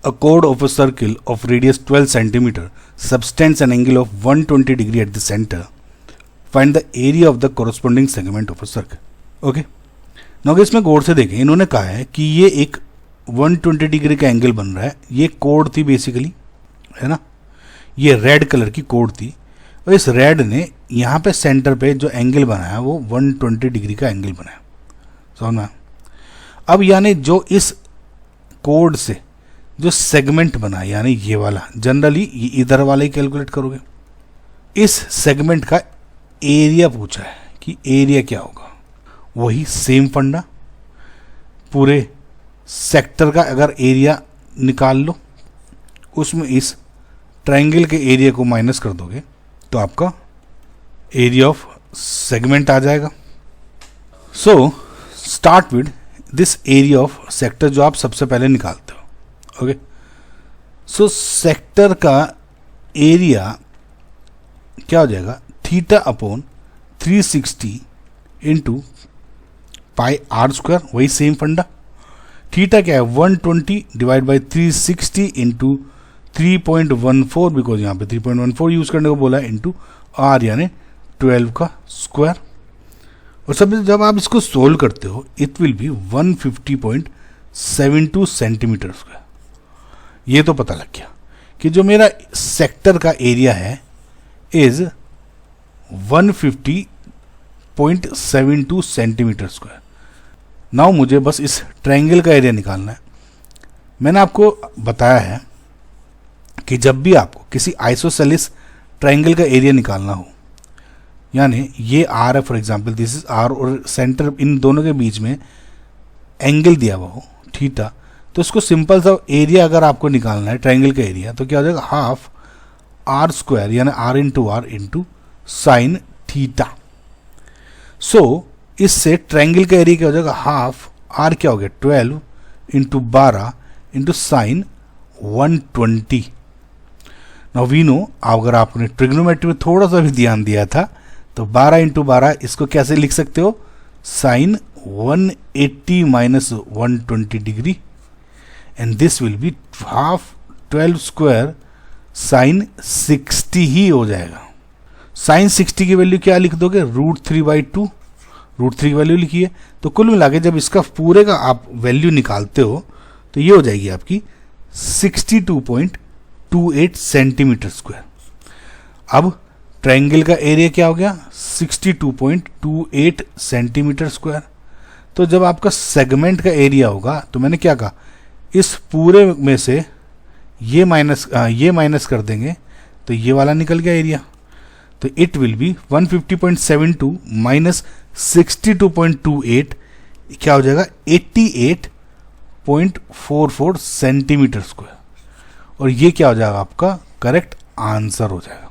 a chord of a circle of radius 12 centimeter subtends an angle of 120 degree at the center. Find the area of the corresponding segment of a circle. Okay, now इसमें गौर से देखें, इन्होंने कहा है कि ये एक 120 degree का एंगल बन रहा है। ये कोड थी बेसिकली, है ना, ये रेड कलर की कोड थी, और इस रेड ने यहाँ पे सेंटर पे जो एंगल बनाया वो 120 डिग्री का एंगल बनाया। समझना? अब यानी जो इस कोड से जो सेगमेंट बना, यानी ये वाला, जनरली ये इधर वाला ही कैलकुलेट करोगे। इस सेगमेंट का एरिया पूछा है कि एरिया क्या होगा। वही सेम फंडा, पूरे सेक्टर का अगर एरिया निकाल लो, उसमें इस ट्रायंगल के एरिया को माइनस कर दोगे तो आपका एरिया ऑफ सेगमेंट आ जाएगा। So start with this area of sector, जो आप सबसे पहले निकालते हो। ओके, सो सेक्टर का एरिया क्या हो जाएगा, theta upon 360 into pi r square, वही सेम फंडा। थीटा क्या है, 120 डिवाइड बाई 360 इंटू 3.14, बिकॉज यहाँ पे 3.14 यूज करने को बोला है, इंटू आर यानी 12 का स्क्वायर। और सब जब आप इसको सोल्व करते हो it will be 150.72 centimetre square. ये तो पता लग गया कि जो मेरा सेक्टर का एरिया है इज 150.72 सेंटीमीटर स्क्वायर। नाउ मुझे बस इस ट्रायंगल का एरिया निकालना है। मैंने आपको बताया है कि जब भी आपको किसी आइसोसेलिस ट्रायंगल का एरिया निकालना हो, यानी ये आर है for example, this is r, और सेंटर इन दोनों के बीच में एंगल दिया हुआ हो थीटा, तो इसको सिंपल सा एरिया अगर आपको निकालना है ट्रायंगल का एरिया, तो क्या हो जाएगा, हाफ आर स्क्वायर यानी आर इंटू साइन थीटा। सो इससे ट्रायंगल का एरिया क्या हो जाएगा, हाफ आर क्या हो गया, 12 into 12 into sine 120। Now we know, अगर आपने ट्रिग्नोमेट्री में थोड़ा सा भी ध्यान दिया था तो 12 इंटू 12 इसको कैसे लिख सकते हो, sine 180 minus 120 degree, and this will be half 12 square sine 60 ही हो जाएगा। साइन 60 की वैल्यू क्या लिख दोगे, √3/2, √3 की वैल्यू लिखिए। तो कुल मिला के जब इसका पूरे का आप वैल्यू निकालते हो तो ये हो जाएगी आपकी 62.28 सेंटीमीटर स्क्वायर। अब ट्रायंगल का एरिया क्या हो गया, 62.28 सेंटीमीटर स्क्वायर। तो जब आपका सेगमेंट का एरिया होगा तो मैंने क्या कहा, इस पूरे में से ये माइनस कर देंगे तो ये वाला निकल गया एरिया। तो इट विल बी 150.72 माइनस 62.28 क्या हो जाएगा, 88.44 सेंटीमीटर स्क्वायर। और ये क्या हो जाएगा, आपका करेक्ट आंसर हो जाएगा।